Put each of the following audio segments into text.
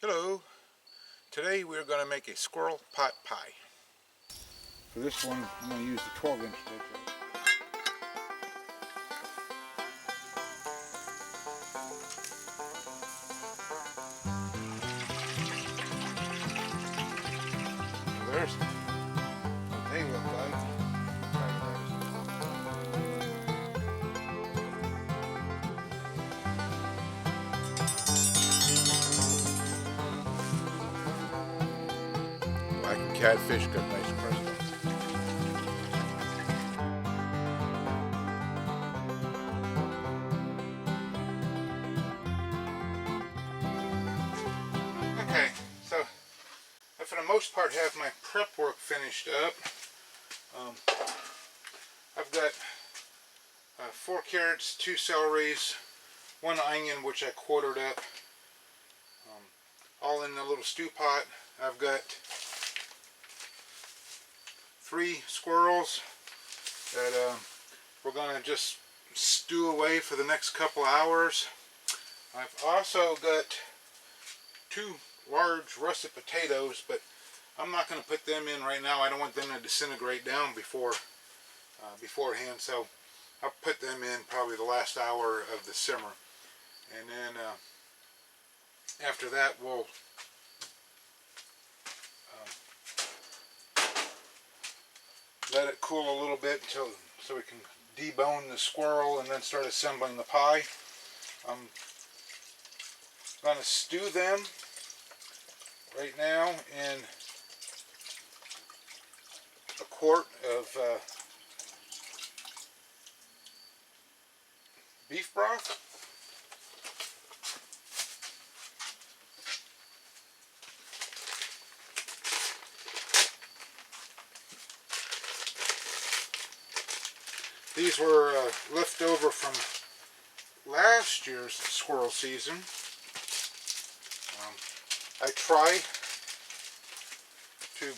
Hello. Today we're going to make a squirrel pot pie. For this one, I'm going to use the 12-inch loaf. There's what they look like. Like a catfish, got nice crust. Okay, so I for the most part have my prep work finished up. I've got 4 carrots, 2 celeries, 1 onion which I quartered up, all in a little stew pot. I've got 3 squirrels that we're going to just stew away for the next couple hours. I've also got 2 large russet potatoes, but I'm not going to put them in right now. I don't want them to disintegrate down beforehand, so I'll put them in probably the last hour of the simmer. And then after that we'll let it cool a little bit so we can debone the squirrel and then start assembling the pie. I'm going to stew them right now in a quart of beef broth. These were left over from last year's squirrel season. I try to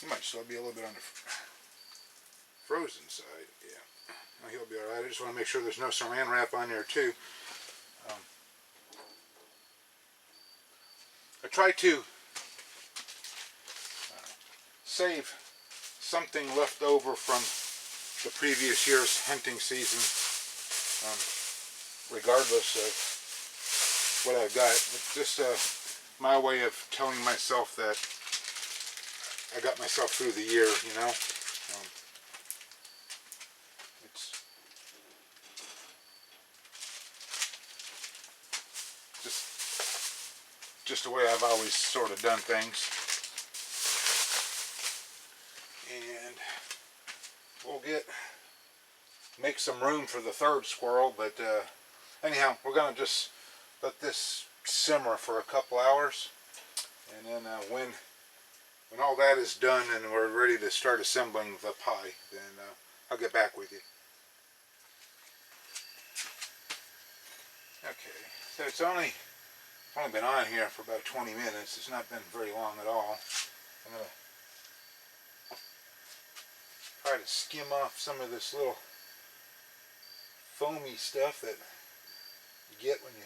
he might still be a little bit on the frozen side. Yeah, no, he'll be all right. I just want to make sure there's no saran wrap on there too. I try to save something left over from the previous year's hunting season, regardless of what I've got. It's just my way of telling myself that I got myself through the year, you know. It's just the way I've always sort of done things. And we'll make some room for the 3rd squirrel, but anyhow, we're going to just let this simmer for a couple hours, and then when all that is done and we're ready to start assembling the pie, then I'll get back with you. Okay, so it's only been on here for about 20 minutes. It's not been very long at all. I'm going to try to skim off some of this little foamy stuff that you get when you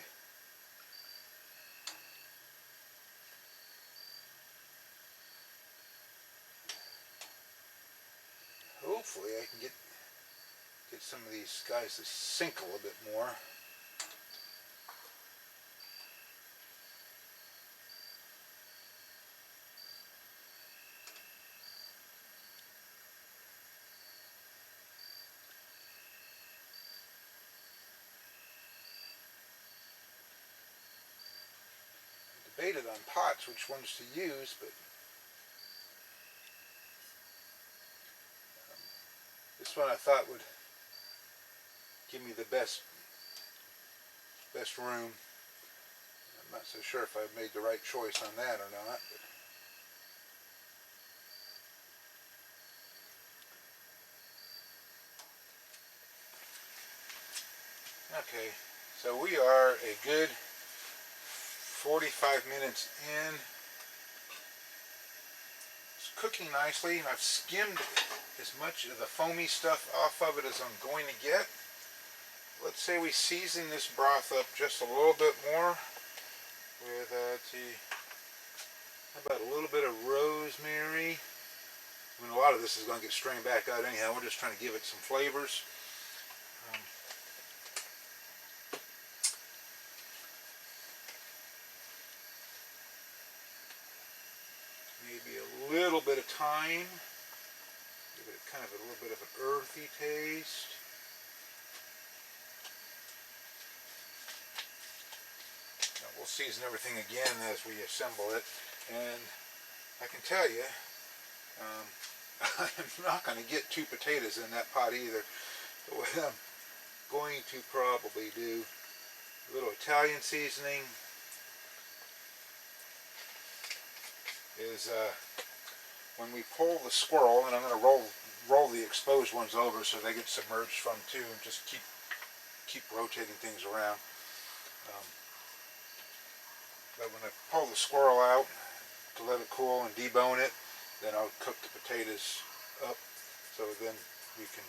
hopefully I can get some of these guys to sink a little bit more. Debated on pots which ones to use, but this one I thought would give me the best room. I'm not so sure if I've made the right choice on that or not. But okay, so we are a good 45 minutes in. It's cooking nicely, and I've skimmed as much of the foamy stuff off of it as I'm going to get. Let's say we season this broth up just a little bit more with, let's see, how about a little bit of rosemary. I mean, a lot of this is going to get strained back out anyhow. We're just trying to give it some flavors. Maybe a little bit of thyme. Give it kind of a little bit of an earthy taste. Now we'll season everything again as we assemble it. And I can tell you, I'm not going to get 2 potatoes in that pot either. What I'm going to probably do, a little Italian seasoning, is when we pull the squirrel, and I'm going to roll the exposed ones over so they get submerged from too, and just keep rotating things around. But when I pull the squirrel out to let it cool and debone it, then I'll cook the potatoes up, so then we can,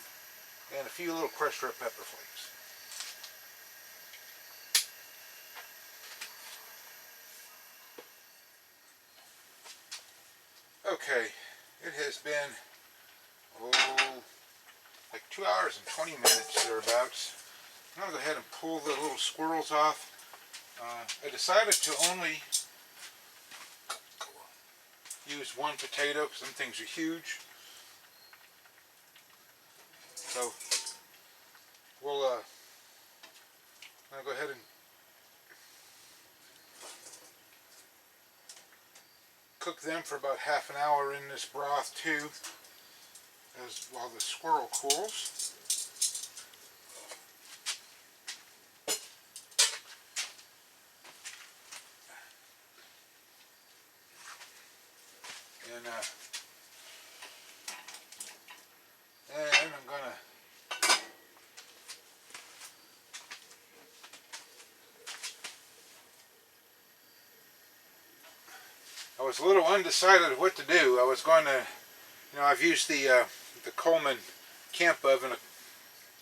and a few little crushed red pepper flakes. Okay, it has been, like 2 hours and 20 minutes thereabouts. I'm going to go ahead and pull the little squirrels off. I decided to only use 1 potato because some things are huge. So we'll I'll go ahead and cook them for about half an hour in this broth too, as while the squirrel cools. And I'm gonna I was a little undecided what to do. I was going to, I've used the Coleman Camp Oven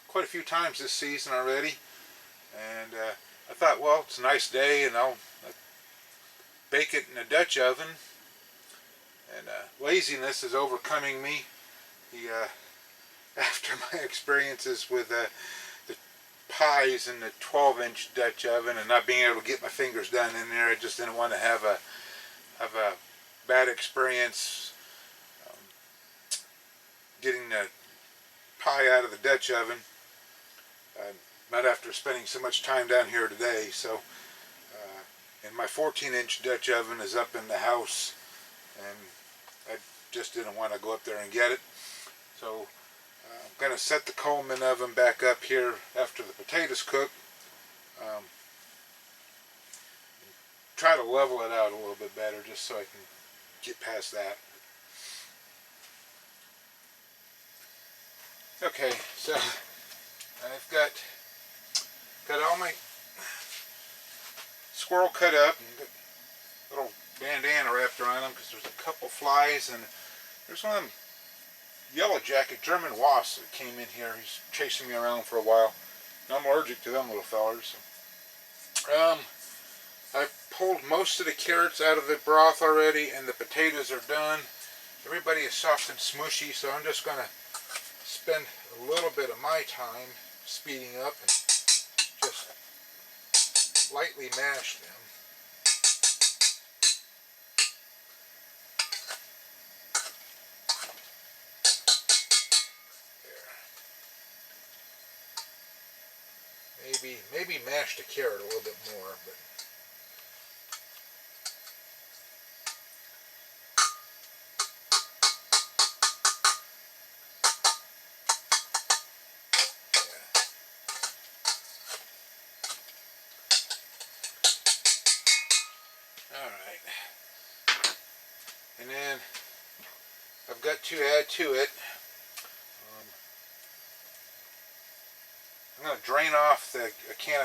quite a few times this season already, and I thought, well, it's a nice day, and I'll bake it in a Dutch oven. And laziness is overcoming me. After my experiences with the pies in the 12-inch Dutch oven and not being able to get my fingers done in there, I just didn't want to have a bad experience getting the pie out of the Dutch oven. Not after spending so much time down here today. So, and my 14-inch Dutch oven is up in the house, and I just didn't want to go up there and get it. So I'm going to set the Coleman oven back up here after the potatoes cook. Try to level it out a little bit better just so I can get past that. Okay, so I've got all my squirrel cut up and got a little bandana wrapped around them because there's a couple flies, and there's one of them yellow jacket German wasps that came in here. He's chasing me around for a while. And I'm allergic to them little fellers. So. I've pulled most of the carrots out of the broth already, and the potatoes are done. Everybody is soft and smushy, so I'm just going to spend a little bit of my time speeding up and just lightly mash them. There. Maybe mash the carrot a little bit more, but and then I've got to add to it, I'm going to drain off a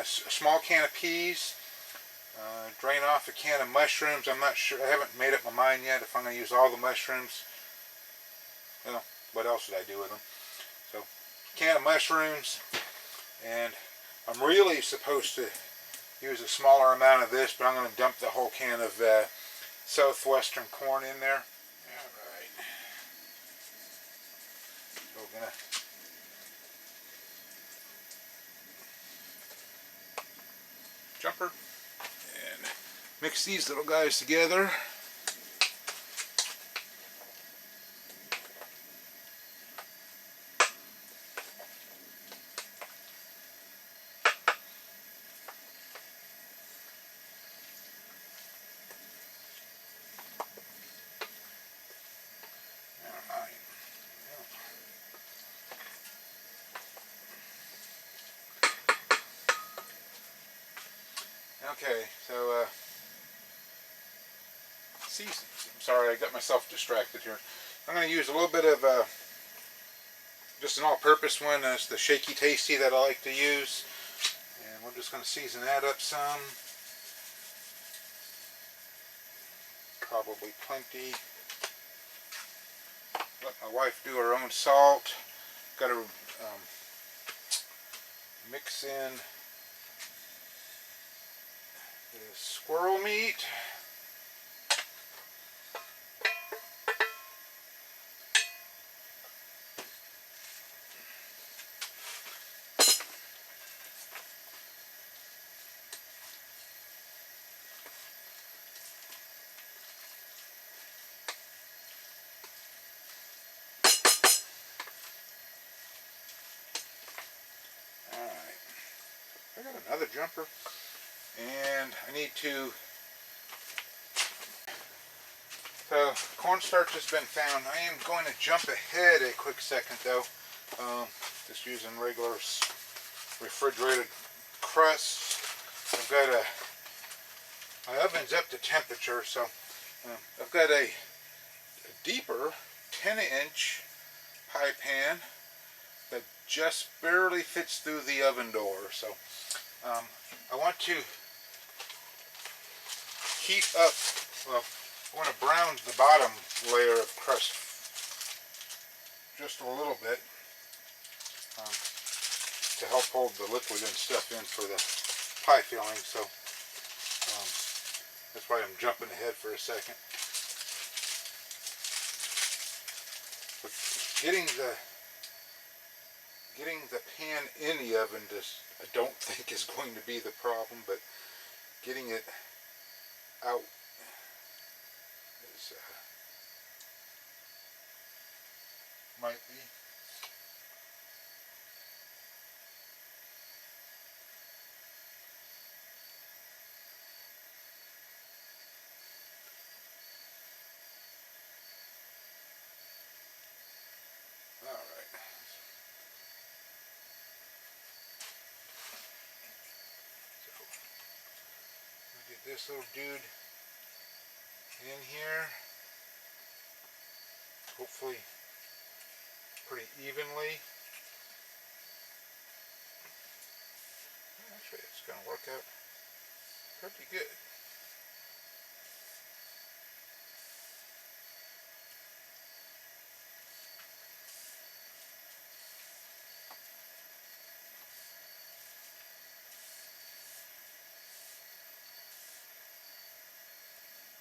small can of peas, drain off a can of mushrooms. I'm not sure, I haven't made up my mind yet if I'm going to use all the mushrooms. Well, what else would I do with them? So, can of mushrooms, and I'm really supposed to use a smaller amount of this, but I'm going to dump the whole can of southwestern corn in there. Alright. So we're going to jumper and mix these little guys together. Okay, so seasons. I'm sorry, I got myself distracted here. I'm going to use a little bit of just an all-purpose one. That's the Shaky Tasty that I like to use, and we're just going to season that up some. Probably plenty. Let my wife do her own salt. Got to mix in the squirrel meat. Alright, I got another jumper, and I need to. So, cornstarch has been found. I am going to jump ahead a quick second though. Just using regular refrigerated crust. I've got my oven's up to temperature, so I've got a deeper 10-inch pie pan that just barely fits through the oven door. So I want to heat up, well, I want to brown the bottom layer of crust just a little bit to help hold the liquid and stuff in for the pie filling. So that's why I'm jumping ahead for a second. But getting the pan in the oven, I don't think is going to be the problem, but getting it out is might be. All right. So get this little dude in here, hopefully pretty evenly. Actually, it's going to work out pretty good.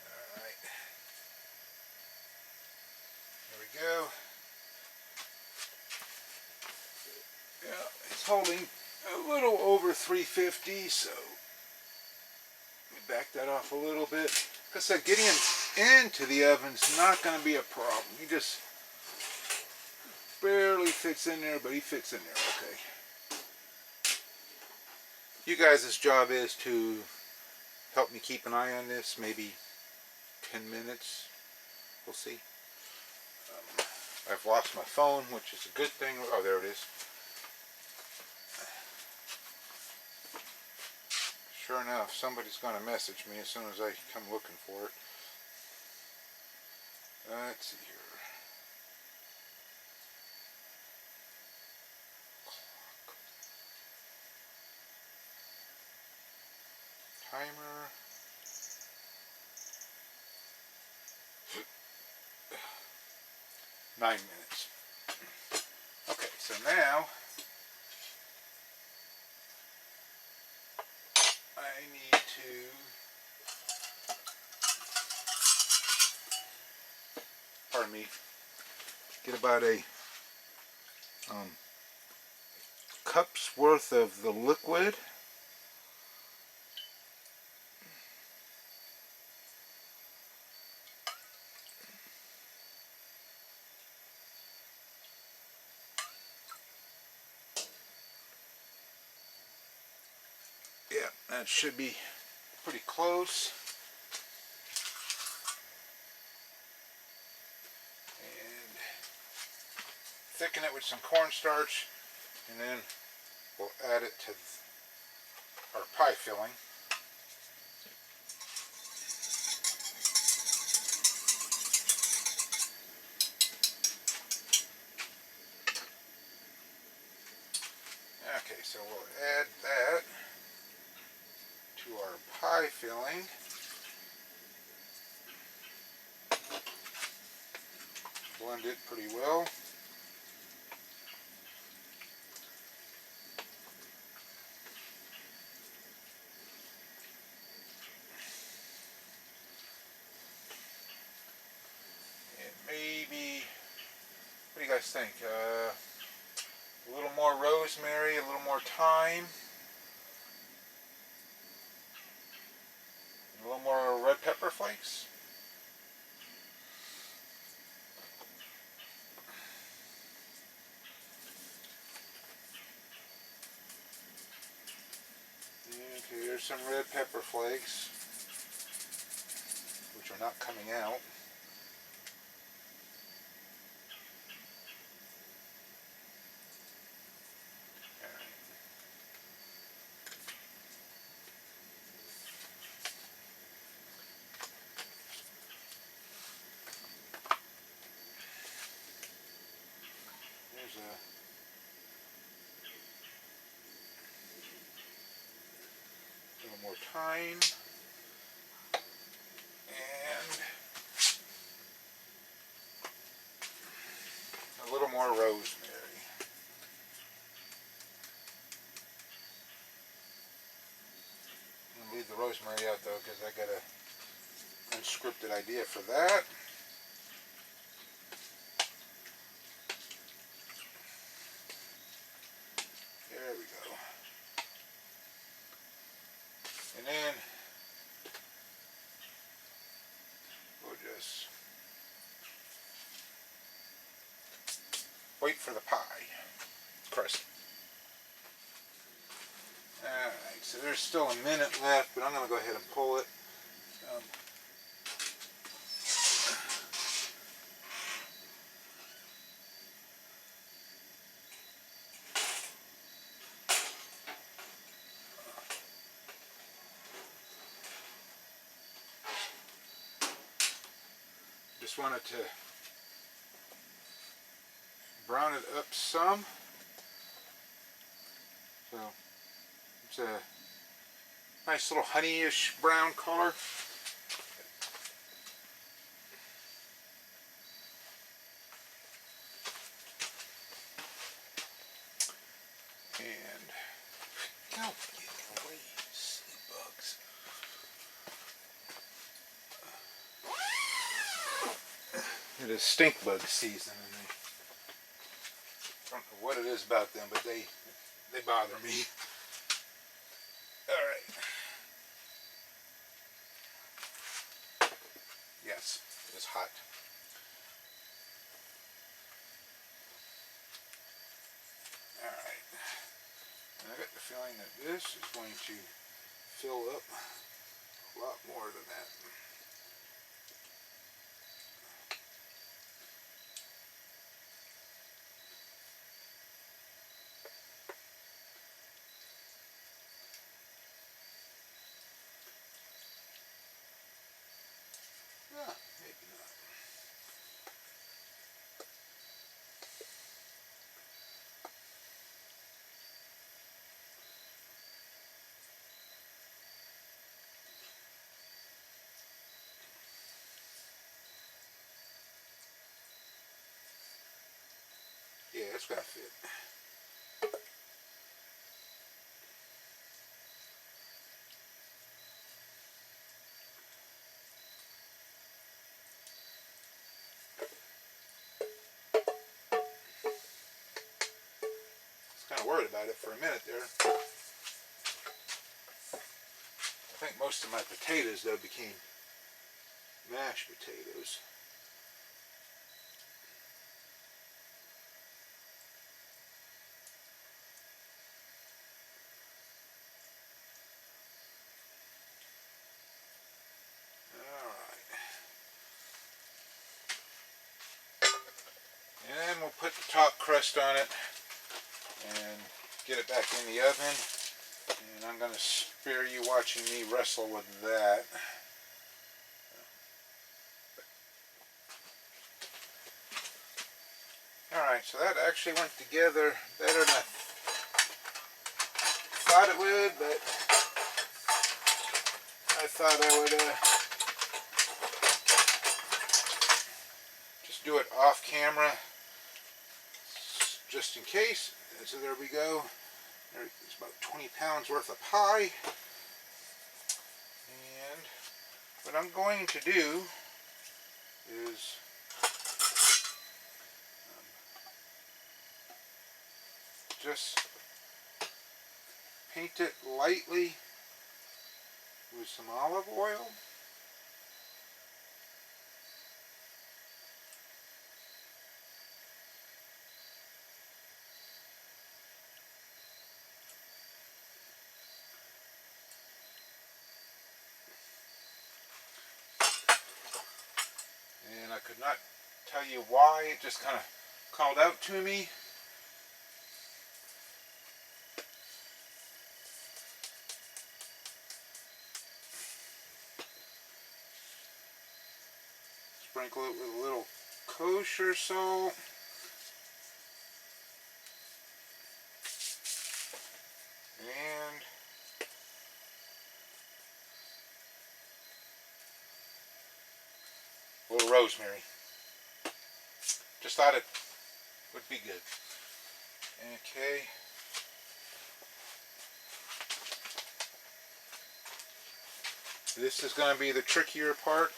Alright. There we go. Yeah, it's holding a little over 350, so let me back that off a little bit. Like I said, getting him into the oven's not going to be a problem. He just barely fits in there, but he fits in there okay. You guys' job is to help me keep an eye on this, maybe 10 minutes. We'll see. I've lost my phone, which is a good thing. Oh, there it is. Sure enough, somebody's going to message me as soon as I come looking for it. Let's see here. Timer. (9 minutes). pardon me, get about a cup's worth of the liquid. Yeah, that should be pretty close. And thicken it with some cornstarch, and then we'll add it to our pie filling. Okay, so we'll add that to our pie filling. Blend it pretty well. And maybe, what do you guys think? A little more rosemary, a little more thyme, a little more red pepper flakes. Okay, here's some red pepper flakes, which are not coming out. There's a little more thyme and a little more rosemary. I'm gonna leave the rosemary out though because I got a unscripted idea for that. There we go. And then we'll just wait for the pie crust. Alright, so there's still a minute left, but I'm going to go ahead and pull it. Just wanted to brown it up some. So it's a nice little honeyish brown color. And no, get away, silly bugs. It is stink bug season, and I don't know what it is about them, but they bother me. All right. Yes, it is hot. All right. And I got the feeling that this is going to fill up a lot more than that. Maybe not. Yeah, it's got to fit. kind of worried about it for a minute there. I think most of my potatoes, though, became mashed potatoes. And we'll put the top crust on it and get it back in the oven. And I'm going to spare you watching me wrestle with that. Alright, so that actually went together better than I thought it would, but I thought I would just do it off camera, just in case. And so there we go. There's about 20 pounds worth of pie. And what I'm going to do is just paint it lightly with some olive oil. And I could not tell you why, it just kind of called out to me. Sprinkle it with a little kosher salt. And a little rosemary. Just thought it would be good. Okay. This is going to be the trickier part.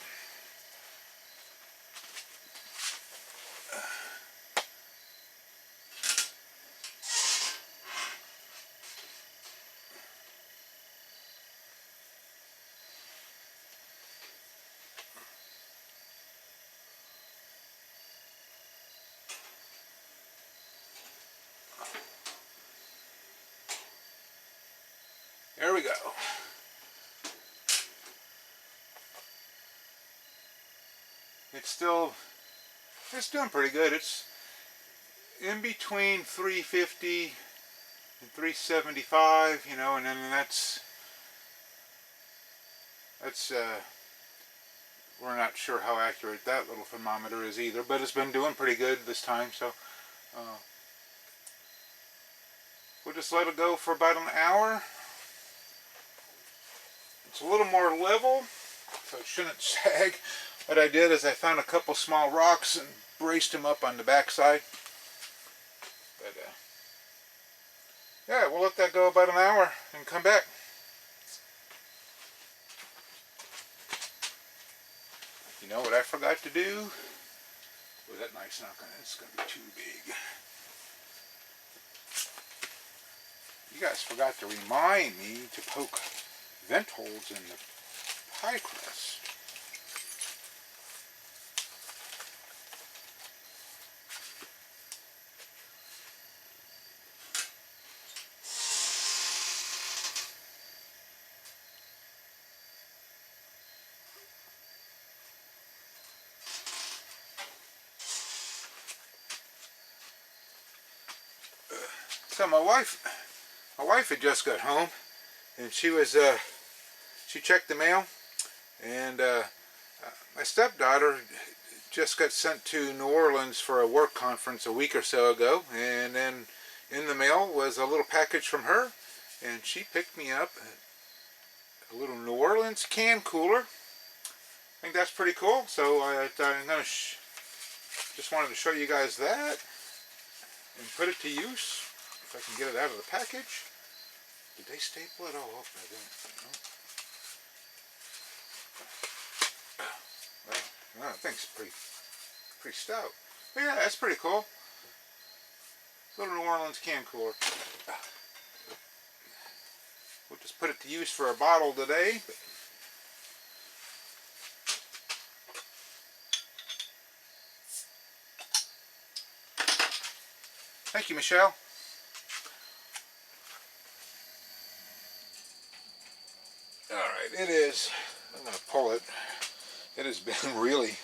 There we go. It's doing pretty good. It's in between 350 and 375, you know, and then that's we're not sure how accurate that little thermometer is either, but it's been doing pretty good this time, so we'll just let it go for about an hour. It's a little more level, so it shouldn't sag. What I did is I found a couple small rocks and braced them up on the backside. But yeah, we'll let that go about an hour and come back. You know what I forgot to do? Oh, that knife's not gonna, it's gonna be too big. You guys forgot to remind me to poke vent holes in the pie crust. So my wife had just got home, and she checked the mail, and my stepdaughter just got sent to New Orleans for a work conference a week or so ago, and then in the mail was a little package from her, and she picked me up a little New Orleans can cooler. I think that's pretty cool, so I'm gonna just wanted to show you guys that and put it to use. If I can get it out of the package. Did they staple it? Oh, I didn't. Well, that thing's pretty stout. But yeah, that's pretty cool. Little New Orleans can cooler. We'll just put it to use for a bottle today. But thank you, Michelle. Alright, it is, I'm going to pull it. It has been really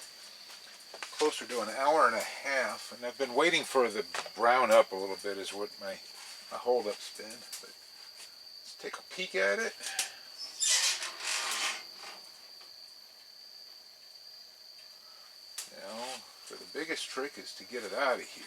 closer to an hour and a half, and I've been waiting for the brown up a little bit is what my hold-up's been. But let's take a peek at it. Now, the biggest trick is to get it out of here.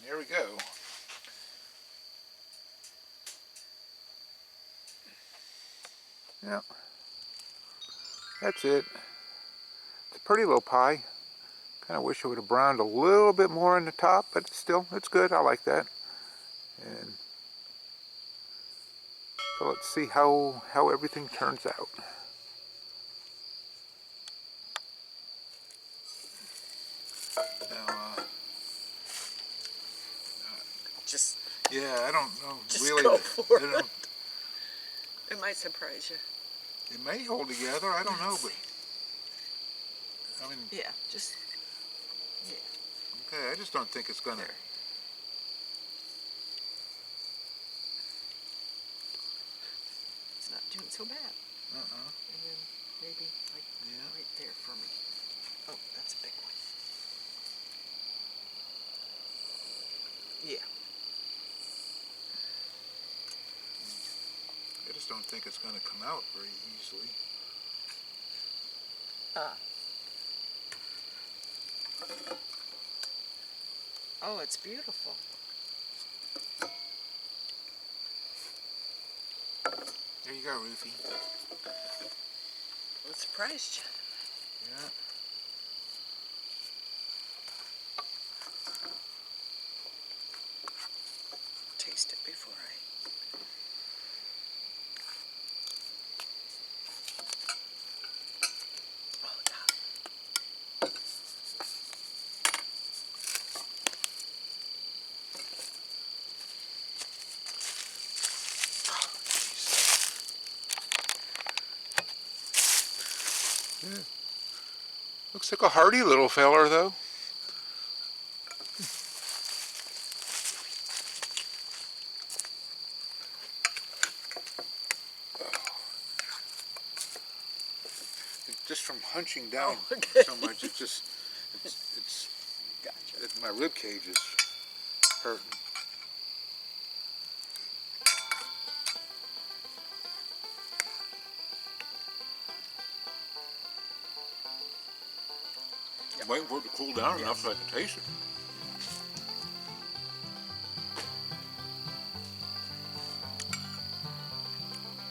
There we go. Yeah, that's it. It's a pretty little pie. Kind of wish it would have browned a little bit more on the top, but still, it's good. I like that. And so let's see how everything turns out. Now, just yeah, I don't know. just really, go for it. It might surprise you. It may hold together. I don't know, but I mean, yeah. Okay, I just don't think it's gonna. It's not doing so bad. And then maybe like right there for me. Oh, that's a big one. Yeah. I just don't think it's gonna come out very easily. Oh, it's beautiful. There you go, Ruthie. What surprised you? Yeah. Taste it before I... Oh, God. Yeah. Looks like a hardy little feller, though. Just from hunching down so much, it's Gotcha. my rib cage is hurting. I'm waiting for it to cool down enough so I can taste it.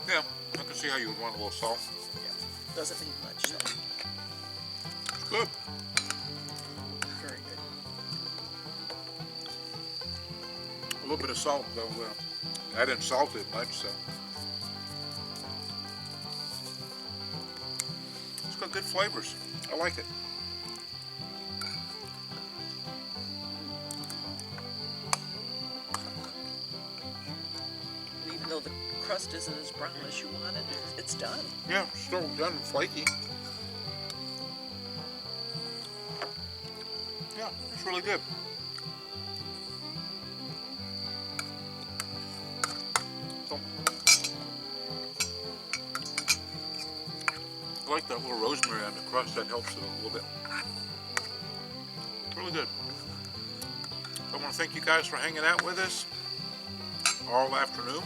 Yeah, I can see how you would want a little salt. Yeah. Doesn't need much. So. It's good. Very good. A little bit of salt, though. I didn't salt it much, so. It's got good flavors. I like it. And even though the crust isn't as brown as you want it, it's done. Yeah, still done and flaky. Yeah, it's really good. So, I like that little rosemary on the crust. That helps it a little bit. Really good. So I want to thank you guys for hanging out with us all afternoon.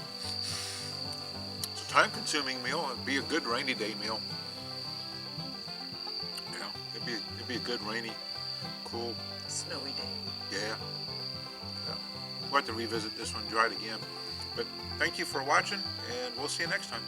It's a time-consuming meal. It'd be a good rainy day meal. Yeah, it'd be a good rainy, cool, Snowy day. yeah. We'll have to revisit this one, try it again. But thank you for watching, and we'll see you next time.